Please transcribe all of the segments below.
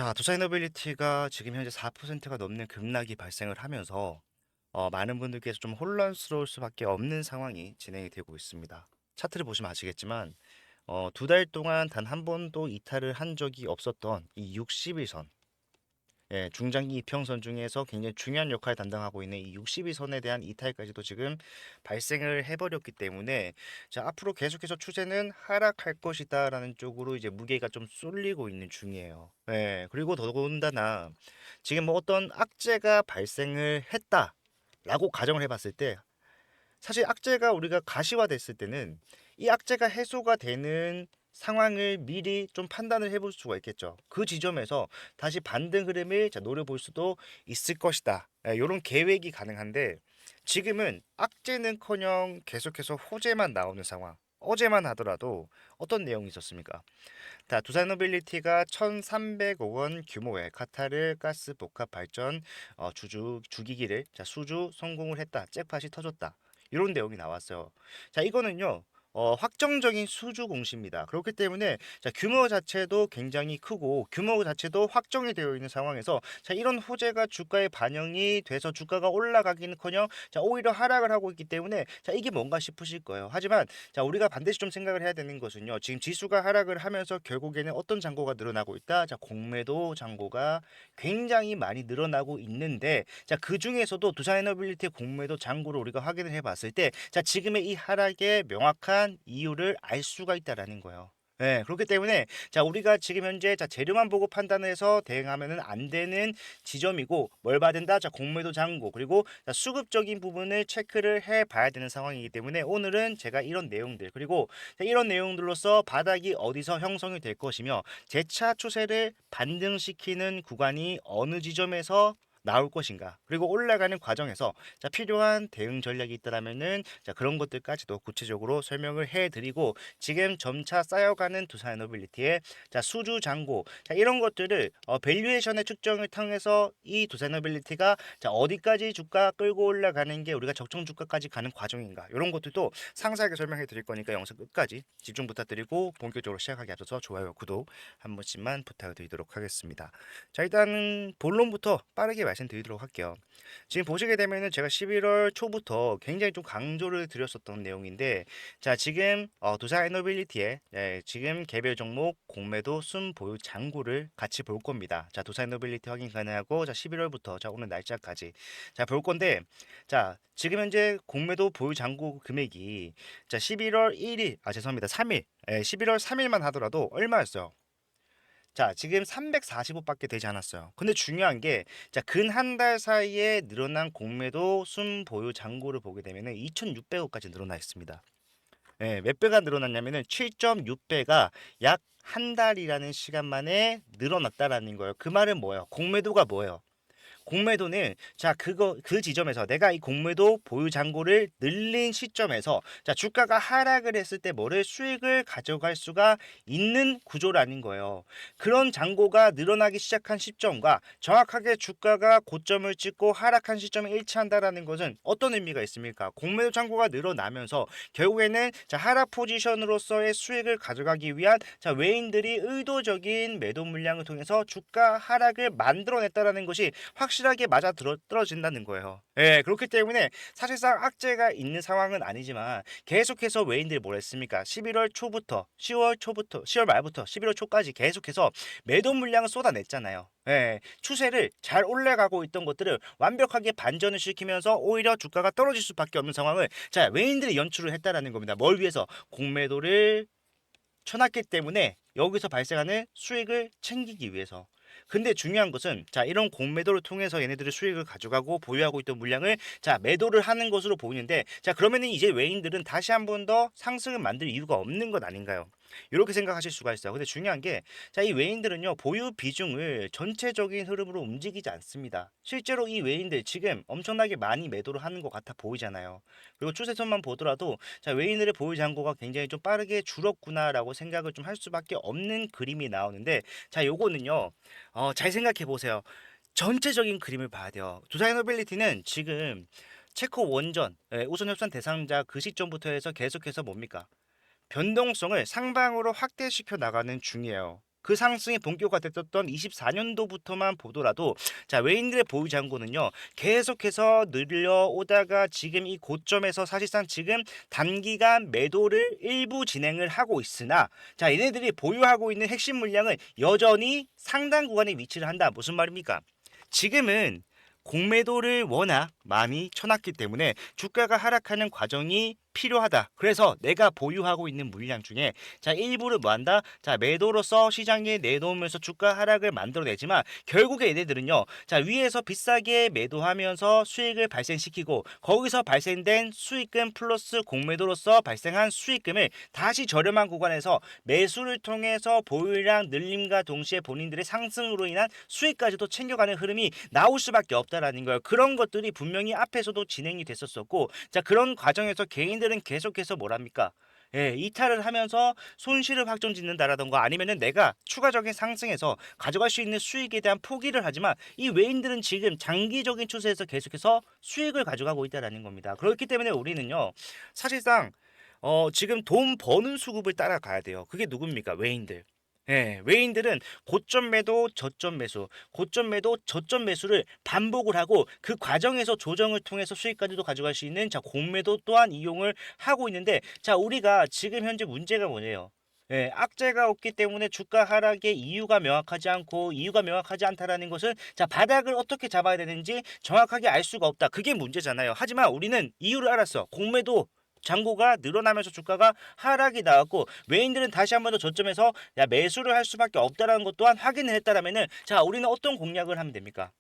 자, 두사이너빌리티가 지금 현재 4%가 넘는 급락이 발생을 하면서 많은 분들께서 좀 혼란스러울 수밖에 없는 상황이 진행이 되고 있습니다. 차트를 보시면 아시겠지만 두 달 동안 단 한 번도 이탈을 한 적이 없었던 이 60일선, 예, 중장기 이평선 중에서 굉장히 중요한 역할을 담당하고 있는 이 62선에 대한 이탈까지도 지금 발생을 해버렸기 때문에 자, 앞으로 계속해서 추세는 하락할 것이다라는 쪽으로 이제 무게가 좀 쏠리고 있는 중이에요. 예, 그리고 더군다나 지금 뭐 어떤 악재가 발생을 했다라고 가정을 해봤을 때 사실 악재가 우리가 가시화됐을 때는 이 악재가 해소가 되는 상황을 미리 좀 판단을 해볼 수가 있겠죠. 그 지점에서 다시 반등 흐름을 노려볼 수도 있을 것이다. 이런 계획이 가능한데 지금은 악재는커녕 계속해서 호재만 나오는 상황. 어제만 하더라도 어떤 내용이 있었습니까? 자, 두산노빌리티가 1,300억 원 규모의 카타르 가스 복합 발전 주기기를 수주 성공을 했다. 잭팟이 터졌다. 이런 내용이 나왔어요. 자, 이거는요. 확정적인 수주 공시입니다. 그렇기 때문에 자, 규모 자체도 굉장히 크고 규모 자체도 확정이 되어 있는 상황에서 자, 이런 호재가 주가에 반영이 돼서 주가가 올라가기는커녕 자, 오히려 하락을 하고 있기 때문에 자, 이게 뭔가 싶으실 거예요. 하지만 자, 우리가 반드시 좀 생각을 해야 되는 것은요. 지금 지수가 하락을 하면서 결국에는 어떤 잔고가 늘어나고 있다? 자, 공매도 잔고가 굉장히 많이 늘어나고 있는데 자, 그 중에서도 두산에너빌리티의 공매도 잔고를 우리가 확인을 해 봤을 때 자, 지금의 이 하락의 명확한 이유를 알 수가 있다라는 거예요. 네, 그렇기 때문에 자, 우리가 지금 현재 자, 재료만 보고 판단해서 대응하면은 안 되는 지점이고 뭘 봐야 된다? 자, 공매도 잔고 그리고 자, 수급적인 부분을 체크를 해 봐야 되는 상황이기 때문에 오늘은 제가 이런 내용들 그리고 자, 이런 내용들로서 바닥이 어디서 형성이 될 것이며 재차 추세를 반등시키는 구간이 어느 지점에서 나올 것인가 그리고 올라가는 과정에서 자, 필요한 대응 전략이 있다라면은 자, 그런 것들까지도 구체적으로 설명을 해드리고 지금 점차 쌓여가는 두산에너빌리티의 자, 수주 잔고 자, 이런 것들을 밸류에이션의 측정을 통해서 이 두산에너빌리티가 자, 어디까지 주가 끌고 올라가는 게 우리가 적정 주가까지 가는 과정인가 이런 것들도 상세하게 설명해 드릴 거니까 영상 끝까지 집중 부탁드리고 본격적으로 시작하기 앞서서 좋아요 구독 한 번씩만 부탁드리도록 하겠습니다. 자, 일단 본론부터 빠르게 말씀드리도록 할게요. 지금 보시게 되면은 제가 11월 초부터 굉장히 좀 강조를 드렸었던 내용인데 자, 지금 두산 에너빌리티의 지금 개별 종목 공매도 순 보유 잔고를 같이 볼 겁니다. 자, 두산 에너빌리티 확인 가능하고 자, 11월부터 자, 오늘 날짜까지 자, 볼 건데 자, 지금 현재 공매도 보유 잔고 금액이 자, 11월 1일 죄송합니다. 3일 11월 3일만 하더라도 얼마였어요? 자, 지금 345밖에 되지 않았어요. 근데 중요한 게, 자, 근 한 달 사이에 늘어난 공매도 순 보유 잔고를 보게 되면은 2,600억까지 늘어나 있습니다. 예, 몇 배가 늘어났냐면은 7.6배가 약 한 달이라는 시간 만에 늘어났다라는 거예요. 그 말은 뭐예요? 공매도가 뭐예요? 공매도는 자, 그 지점에서 내가 이 공매도 보유 잔고를 늘린 시점에서 자, 주가가 하락을 했을 때 뭐를 수익을 가져갈 수가 있는 구조라는 거예요. 그런 잔고가 늘어나기 시작한 시점과 정확하게 주가가 고점을 찍고 하락한 시점에 일치한다라는 것은 어떤 의미가 있습니까? 공매도 잔고가 늘어나면서 결국에는 자, 하락 포지션으로서의 수익을 가져가기 위한 자, 외인들이 의도적인 매도 물량을 통해서 주가 하락을 만들어냈다라는 것이 확실하게 맞아 떨어진다는 거예요. 예, 그렇기 때문에 사실상 악재가 있는 상황은 아니지만 계속해서 외인들이 뭘 했습니까? 11월 초부터 10월 초부터 10월 말부터 11월 초까지 계속해서 매도 물량을 쏟아냈잖아요. 예, 추세를 잘 올라가고 있던 것들을 완벽하게 반전을 시키면서 오히려 주가가 떨어질 수밖에 없는 상황을 자, 외인들이 연출을 했다라는 겁니다. 뭘 위해서? 공매도를 쳐놨기 때문에 여기서 발생하는 수익을 챙기기 위해서. 근데 중요한 것은 자, 이런 공매도를 통해서 얘네들이 수익을 가져가고 보유하고 있던 물량을 자, 매도를 하는 것으로 보이는데 자, 그러면은 이제 외인들은 다시 한 번 더 상승을 만들 이유가 없는 것 아닌가요? 이렇게 생각하실 수가 있어요. 근데 중요한 게 자, 이 외인들은요, 보유 비중을 전체적인 흐름으로 움직이지 않습니다. 실제로 이 외인들 지금 엄청나게 많이 매도를 하는 것 같아 보이잖아요. 그리고 추세선만 보더라도 자, 외인들의 보유 잔고가 굉장히 좀 빠르게 줄었구나라고 생각을 좀 할 수밖에 없는 그림이 나오는데 자, 요거는요. 잘 생각해 보세요. 전체적인 그림을 봐야 돼요. 두산노빌리티는 지금 체코 원전 우선 협상 대상자 그 시점부터 해서 계속해서 뭡니까? 변동성을 상방으로 확대시켜 나가는 중이에요. 그 상승이 본격화됐었던 24년도부터만 보더라도 자 외인들의 보유 잔고는요 계속해서 늘려오다가 지금 이 고점에서 사실상 지금 단기간 매도를 일부 진행을 하고 있으나 자 얘네들이 보유하고 있는 핵심 물량은 여전히 상당 구간에 위치를 한다. 무슨 말입니까? 지금은 공매도를 워낙 많이 쳐놨기 때문에 주가가 하락하는 과정이 필요하다. 그래서 내가 보유하고 있는 물량 중에 자 일부를 뭐한다? 자 매도로서 시장에 내놓으면서 주가 하락을 만들어내지만 결국에 얘네들은요. 자 위에서 비싸게 매도하면서 수익을 발생시키고 거기서 발생된 수익금 플러스 공매도로서 발생한 수익금을 다시 저렴한 구간에서 매수를 통해서 보유량 늘림과 동시에 본인들의 상승으로 인한 수익까지도 챙겨가는 흐름이 나올 수밖에 없다라는 거예요. 그런 것들이 분명히 앞에서도 진행이 됐었었고 자 그런 과정에서 개인들은 계속해서 뭐랍니까? 예, 이탈을 하면서 손실을 확정짓는다라던가 아니면은 내가 추가적인 상승에서 가져갈 수 있는 수익에 대한 포기를 하지만 이 외인들은 지금 장기적인 추세에서 계속해서 수익을 가져가고 있다라는 겁니다. 그렇기 때문에 우리는요, 사실상 지금 돈 버는 수급을 따라가야 돼요. 그게 누굽니까? 외인들. 예, 외인들은 고점 매도, 저점 매수, 고점 매도, 저점 매수를 반복을 하고 그 과정에서 조정을 통해서 수익까지도 가져갈 수 있는 자 공매도 또한 이용을 하고 있는데 자 우리가 지금 현재 문제가 뭐냐요? 예, 악재가 없기 때문에 주가 하락의 이유가 명확하지 않고 이유가 명확하지 않다라는 것은 자 바닥을 어떻게 잡아야 되는지 정확하게 알 수가 없다. 그게 문제잖아요. 하지만 우리는 이유를 알았어. 공매도 잔고가 늘어나면서 주가가 하락이 나왔고 외인들은 다시 한 번 더 저점에서 야 매수를 할 수밖에 없다라는 것 또한 확인을 했다라면은 자 우리는 어떤 공략을 하면 됩니까?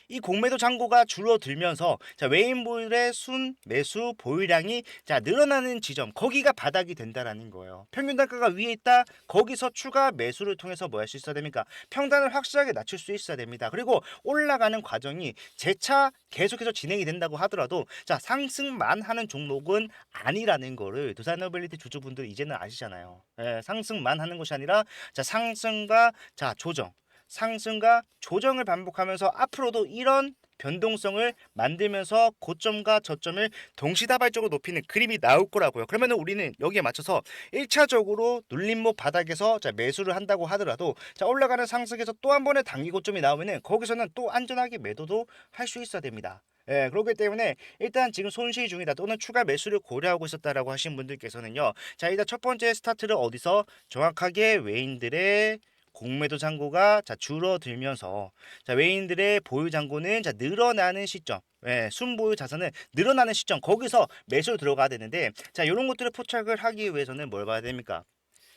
이 공매도 잔고가 줄어들면서 자 외인들의 순 매수 보유량이 자 늘어나는 지점 거기가 바닥이 된다라는 거예요. 평균 단가가 위에 있다. 거기서 추가 매수를 통해서 뭐 할 수 있어야 됩니까? 평단을 확실하게 낮출 수 있어야 됩니다. 그리고 올라가는 과정이 재차 계속해서 진행이 된다고 하더라도 자 상승만 하는 종목은 아니라는 거를 두산노빌리티 주주분들 이제는 아시잖아요. 예, 상승만 하는 것이 아니라 자 상승과 자 조정 상승과 조정을 반복하면서 앞으로도 이런 변동성을 만들면서 고점과 저점을 동시다발적으로 높이는 그림이 나올 거라고요. 그러면 우리는 여기에 맞춰서 1차적으로 눌림목 바닥에서 자 매수를 한다고 하더라도 자 올라가는 상승에서 또 한 번의 단기 고점이 나오면은 거기서는 또 안전하게 매도도 할 수 있어야 됩니다. 예, 그렇기 때문에 일단 지금 손실 중이다 또는 추가 매수를 고려하고 있었다라고 하신 분들께서는요. 자, 일단 첫 번째 스타트를 어디서 정확하게 외인들의 공매도 잔고가 자 줄어들면서 자 외인들의 보유 잔고는 자 늘어나는 시점 예, 순보유 자산은 늘어나는 시점 거기서 매수로 들어가야 되는데 자 이런 것들을 포착을 하기 위해서는 뭘 봐야 됩니까?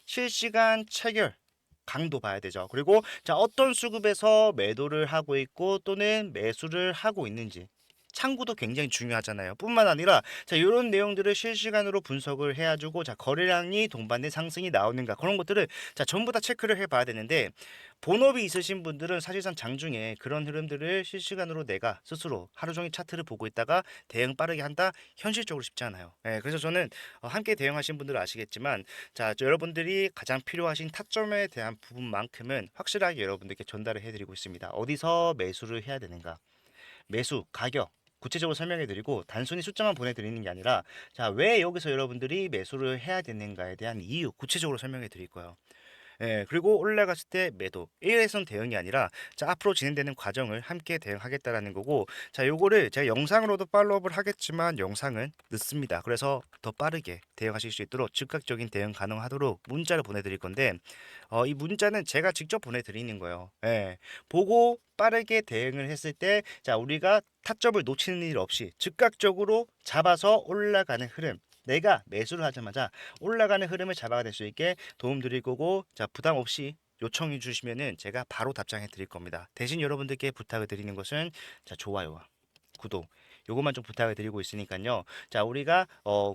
실시간 체결 강도 봐야 되죠. 그리고 자 어떤 수급에서 매도를 하고 있고 또는 매수를 하고 있는지 창구도 굉장히 중요하잖아요. 뿐만 아니라 자 이런 내용들을 실시간으로 분석을 해가지고 자 거래량이 동반된 상승이 나오는가 그런 것들을 자 전부 다 체크를 해봐야 되는데 본업이 있으신 분들은 사실상 장중에 그런 흐름들을 실시간으로 내가 스스로 하루 종일 차트를 보고 있다가 대응 빠르게 한다 현실적으로 쉽지 않아요. 예, 그래서 저는 함께 대응하신 분들은 아시겠지만 여러분들이 가장 필요하신 타점에 대한 부분만큼은 확실하게 여러분들께 전달을 해드리고 있습니다. 어디서 매수를 해야 되는가, 매수 가격 구체적으로 설명해 드리고 단순히 숫자만 보내드리는 게 아니라 자 왜 여기서 여러분들이 매수를 해야 되는가에 대한 이유 구체적으로 설명해 드릴 거예요. 예, 그리고 올라갔을 때 매도. 일회선 대응이 아니라 자, 앞으로 진행되는 과정을 함께 대응하겠다라는 거고 자, 요거를 제가 영상으로도 팔로우업을 하겠지만 영상은 늦습니다. 그래서 더 빠르게 대응하실 수 있도록 즉각적인 대응 가능하도록 문자를 보내드릴 건데 이 문자는 제가 직접 보내드리는 거예요. 예, 보고 빠르게 대응을 했을 때 자, 우리가 타점을 놓치는 일 없이 즉각적으로 잡아서 올라가는 흐름 내가 매수를 하자마자 올라가는 흐름을 잡아낼 수 있게 도움 드릴 거고 자 부담 없이 요청해 주시면은 제가 바로 답장해 드릴 겁니다. 대신 여러분들께 부탁을 드리는 것은 자 좋아요와 구독 요것만 좀 부탁을 드리고 있으니까요. 자 우리가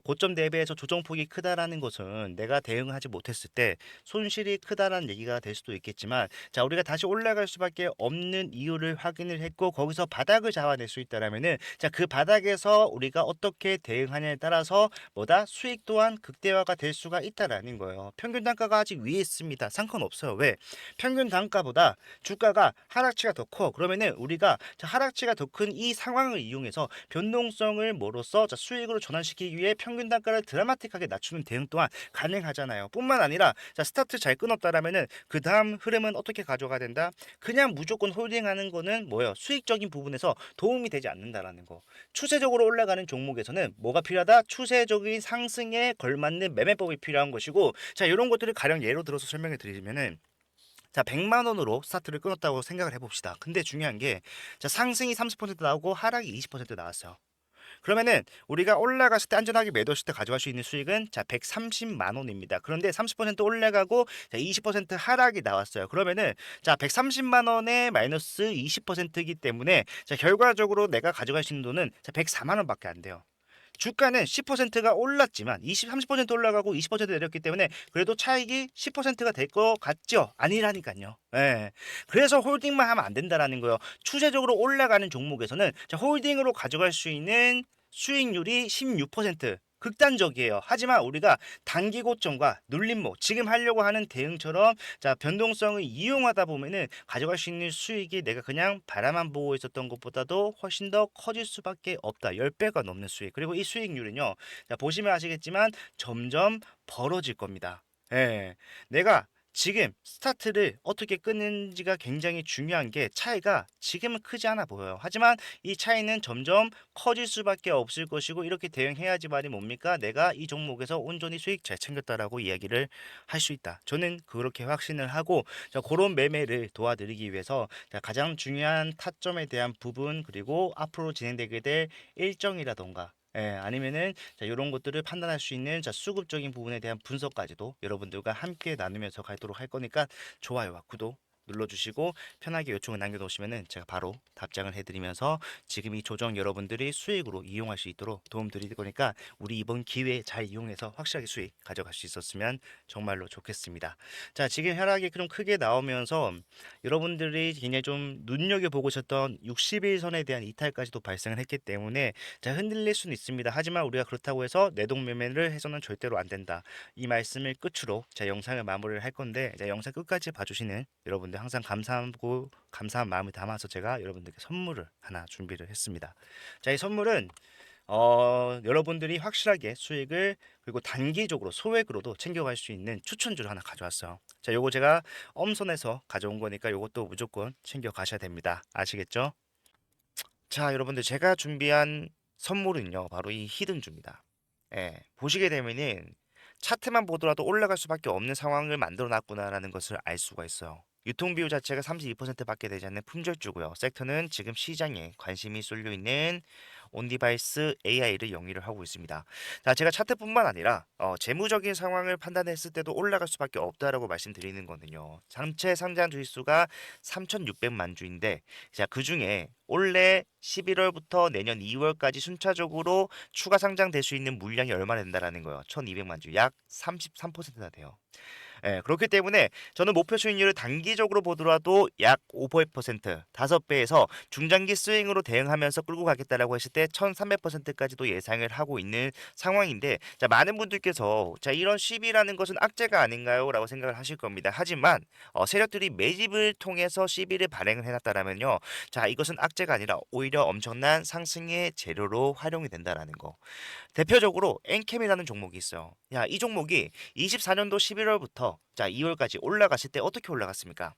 고점 대비해서 조정폭이 크다라는 것은 내가 대응하지 못했을 때 손실이 크다라는 얘기가 될 수도 있겠지만 자 우리가 다시 올라갈 수밖에 없는 이유를 확인을 했고 거기서 바닥을 잡아낼 수 있다라면은 자 그 바닥에서 우리가 어떻게 대응하냐에 따라서 뭐다 수익 또한 극대화가 될 수가 있다라는 거예요. 평균 단가가 아직 위에 있습니다. 상관없어요. 왜? 평균 단가보다 주가가 하락치가 더 커. 그러면은 우리가 자, 하락치가 더 큰 이 상황을 이용해서 변동성을 뭐로써 자, 수익으로 전환시키기 위해 평균 단가를 드라마틱하게 낮추는 대응 또한 가능하잖아요. 뿐만 아니라 자, 스타트 잘 끊었다라면은 그 다음 흐름은 어떻게 가져가야 된다? 그냥 무조건 홀딩하는 거는 뭐예요? 수익적인 부분에서 도움이 되지 않는다라는 거. 추세적으로 올라가는 종목에서는 뭐가 필요하다? 추세적인 상승에 걸맞는 매매법이 필요한 것이고, 자, 이런 것들을 가령 예로 들어서 설명해 드리면은, 자, 100만 원으로 스타트를 끊었다고 생각을 해봅시다. 근데 중요한 게, 자, 상승이 30% 나오고 하락이 20% 나왔어요. 그러면은 우리가 올라갔을 때 안전하게 매도했을 때 가져갈 수 있는 수익은 자 130만 원입니다. 그런데 30% 올라가고 자 20% 하락이 나왔어요. 그러면은 자 130만 원에 마이너스 20%이기 때문에 자 결과적으로 내가 가져갈 수 있는 돈은 자 104만 원밖에 안 돼요. 주가는 10%가 올랐지만 30% 올라가고 20% 내렸기 때문에 그래도 차익이 10%가 될 것 같죠? 아니라니까요. 예. 그래서 홀딩만 하면 안 된다라는 거예요. 추세적으로 올라가는 종목에서는 자, 홀딩으로 가져갈 수 있는 수익률이 16%. 극단적이에요. 하지만 우리가 단기 고점과 눌림목, 지금 하려고 하는 대응처럼 자, 변동성을 이용하다 보면은 가져갈 수 있는 수익이 내가 그냥 바라만 보고 있었던 것보다도 훨씬 더 커질 수밖에 없다. 10배가 넘는 수익. 그리고 이 수익률은요. 자, 보시면 아시겠지만 점점 벌어질 겁니다. 예. 내가 지금 스타트를 어떻게 끊는지가 굉장히 중요한 게 차이가 지금은 크지 않아 보여요. 하지만 이 차이는 점점 커질 수밖에 없을 것이고 이렇게 대응해야지 말이 뭡니까? 내가 이 종목에서 온전히 수익 잘 챙겼다라고 이야기를 할 수 있다. 저는 그렇게 확신을 하고 자, 그런 매매를 도와드리기 위해서 자, 가장 중요한 타점에 대한 부분 그리고 앞으로 진행되게 될 일정이라던가 아니면은 자, 이런 것들을 판단할 수 있는 자, 수급적인 부분에 대한 분석까지도 여러분들과 함께 나누면서 가도록 할 거니까 좋아요와 구독 눌러주시고 편하게 요청을 남겨놓으시면은 제가 바로 답장을 해드리면서 지금 이 조정 여러분들이 수익으로 이용할 수 있도록 도움 드릴 거니까 우리 이번 기회 잘 이용해서 확실하게 수익 가져갈 수 있었으면 정말로 좋겠습니다. 자, 지금 하락이 좀 크게 나오면서 여러분들이 굉장히 좀 눈여겨보고 있었던 60일선에 대한 이탈까지도 발생을 했기 때문에 자, 흔들릴 수는 있습니다. 하지만 우리가 그렇다고 해서 내동 매매를 해서는 절대로 안 된다. 이 말씀을 끝으로 자, 영상을 마무리를 할 건데 자, 영상 끝까지 봐주시는 여러분들 항상 감사하고 감사한 마음을 담아서 제가 여러분들께 선물을 하나 준비를 했습니다. 자, 이 선물은 여러분들이 확실하게 수익을 그리고 단기적으로 소액으로도 챙겨갈 수 있는 추천주를 하나 가져왔어요. 자, 요거 제가 엄선해서 가져온 거니까 요것도 무조건 챙겨 가셔야 됩니다. 아시겠죠? 자, 여러분들 제가 준비한 선물은요, 바로 이 히든주입니다. 예, 보시게 되면은 차트만 보더라도 올라갈 수밖에 없는 상황을 만들어 놨구나라는 것을 알 수가 있어요. 유통 비율 자체가 32%밖에 되지 않는 품절주고요. 섹터는 지금 시장에 관심이 쏠려 있는 온디바이스 AI를 영위를 하고 있습니다. 자, 제가 차트뿐만 아니라 재무적인 상황을 판단했을 때도 올라갈 수밖에 없다라고 말씀드리는 거는요. 전체 상장 주식수가 3,600만 주인데, 자, 그 중에 올해 11월부터 내년 2월까지 순차적으로 추가 상장될 수 있는 물량이 얼마나 된다라는 거예요. 1,200만 주, 약 33%나 돼요. 예, 그렇기 때문에 저는 목표 수익률을 단기적으로 보더라도 약 5%, 5배에서 중장기 스윙으로 대응하면서 끌고 가겠다라고 했을 때 1300%까지도 예상을 하고 있는 상황인데, 자, 많은 분들께서 자, 이런 시비라는 것은 악재가 아닌가요? 라고 생각을 하실 겁니다. 하지만 세력들이 매집을 통해서 시비를 발행을 해놨다라면요. 자, 이것은 악재가 아니라 오히려 엄청난 상승의 재료로 활용이 된다라는 거. 대표적으로 엔캠이라는 종목이 있어요. 야, 이 종목이 24년도 11월부터 자, 2월까지 올라갔을 때 어떻게 올라갔습니까?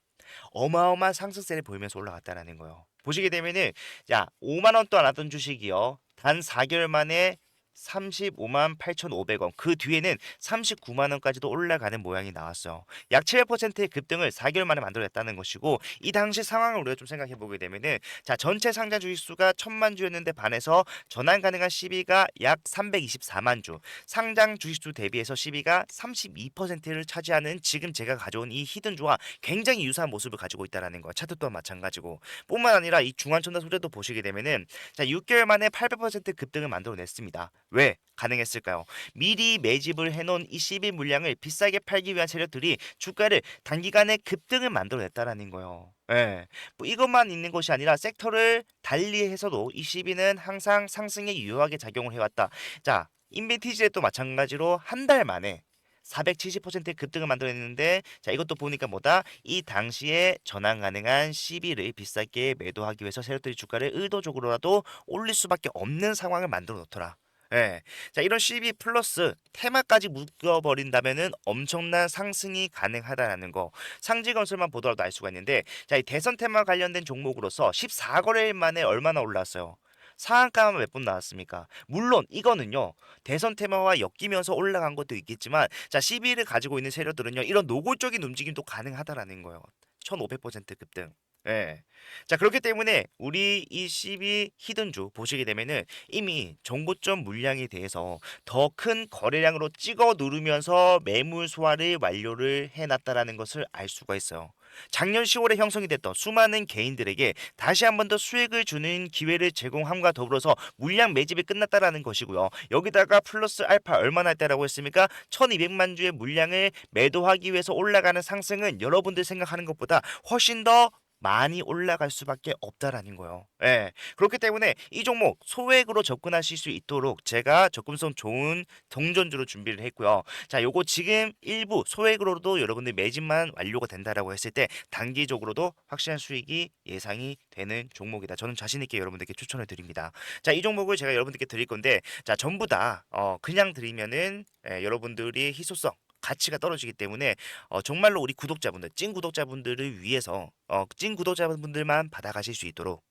어마어마한 상승세를 보이면서 올라갔다라는 거예요. 보시게 되면은 자, 5만 원도 안 하던 주식이요. 단 4개월 만에 35만 8,500원. 그 뒤에는 39만 원까지도 올라가는 모양이 나왔어요. 약 7%의 급등을 4개월 만에 만들어냈다는 것이고, 이 당시 상황을 우리가 좀 생각해 보게 되면은 자, 전체 상장 주식 수가 1,000만 주였는데 반해서 전환 가능한 시비가 약 324만 주. 상장 주식 수 대비해서 시비가 32%를 차지하는 지금 제가 가져온 이 히든주와 굉장히 유사한 모습을 가지고 있다라는 거. 차트 또한 마찬가지고. 뿐만 아니라 이 중환천사 소재도 보시게 되면은 자, 6개월 만에 800% 급등을 만들어냈습니다. 왜 가능했을까요? 미리 매집을 해놓은 이 CB 물량을 비싸게 팔기 위한 세력들이 주가를 단기간에 급등을 만들어냈다라는 거예요. 예. 뭐 이것만 있는 것이 아니라 섹터를 달리해서도 이 CB는 항상 상승에 유효하게 작용을 해왔다. 자, 인벤티지에 또 마찬가지로 한 달 만에 470%의 급등을 만들어냈는데 자 이것도 보니까 뭐다? 이 당시에 전환 가능한 시비를 비싸게 매도하기 위해서 세력들이 주가를 의도적으로라도 올릴 수밖에 없는 상황을 만들어 놓더라. 예. 자, 이런 CB 플러스 테마까지 묶어버린다면은 엄청난 상승이 가능하다라는 거. 상지건설만 보더라도 알 수가 있는데, 자, 이 대선 테마 관련된 종목으로서 14거래일 만에 얼마나 올랐어요? 상한가만 몇 분 나왔습니까? 물론 이거는요 대선 테마와 엮이면서 올라간 것도 있겠지만 자 CB를 가지고 있는 세력들은요 이런 노골적인 움직임도 가능하다라는 거예요. 1500% 급등. 예. 자 그렇기 때문에 우리 이 CB 히든주 보시게 되면은 이미 정고점 물량에 대해서 더 큰 거래량으로 찍어 누르면서 매물 소화를 완료를 해놨다라는 것을 알 수가 있어요. 작년 10월에 형성이 됐던 수많은 개인들에게 다시 한 번 더 수익을 주는 기회를 제공함과 더불어서 물량 매집이 끝났다라는 것이고요. 여기다가 플러스 알파 얼마나 했다라고 했습니까? 1200만 주의 물량을 매도하기 위해서 올라가는 상승은 여러분들 생각하는 것보다 훨씬 더 많이 올라갈 수밖에 없다라는 거예요. 예. 그렇기 때문에 이 종목 소액으로 접근하실 수 있도록 제가 접근성 좋은 동전주로 준비를 했고요. 자, 요거 지금 일부 소액으로도 여러분들 매집만 완료가 된다라고 했을 때 단기적으로도 확실한 수익이 예상이 되는 종목이다. 저는 자신 있게 여러분들께 추천을 드립니다. 자, 이 종목을 제가 여러분들께 드릴 건데 자, 전부 다 그냥 드리면은 여러분들이 희소성 가치가 떨어지기 때문에 정말로 우리 구독자분들, 찐 구독자분들을 위해서 찐 구독자분들만 받아가실 수 있도록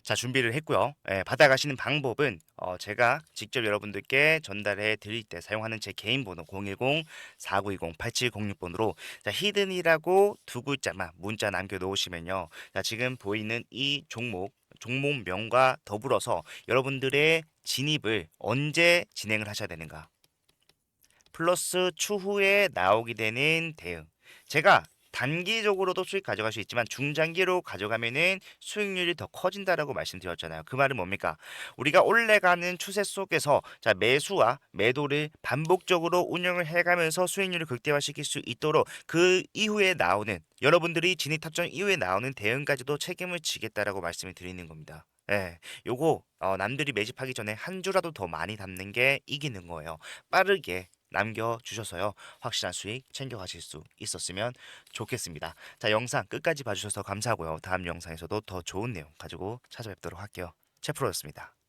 자 준비를 했고요. 예, 받아가시는 방법은 제가 직접 여러분들께 전달해 드릴 때 사용하는 제 개인 번호 010-4920-8706번으로 자 히든이라고 두 글자만 문자 남겨 놓으시면요. 자 지금 보이는 이 종목명과 더불어서 여러분들의 진입을 언제 진행을 하셔야 되는가? 플러스 추후에 나오게 되는 대응. 제가 단기적으로도 수익 가져갈 수 있지만 중장기로 가져가면은 수익률이 더 커진다라고 말씀드렸잖아요. 그 말은 뭡니까? 우리가 올라가는 추세 속에서 자 매수와 매도를 반복적으로 운영을 해가면서 수익률을 극대화시킬 수 있도록 그 이후에 나오는 여러분들이 진입 탑정 이후에 나오는 대응까지도 책임을 지겠다라고 말씀을 드리는 겁니다. 예, 요거 남들이 매집하기 전에 한 주라도 더 많이 담는 게 이기는 거예요. 빠르게 남겨주셔서요. 확실한 수익 챙겨가실 수 있었으면 좋겠습니다. 자, 영상 끝까지 봐주셔서 감사하고요. 다음 영상에서도 더 좋은 내용 가지고 찾아뵙도록 할게요. 채프로였습니다.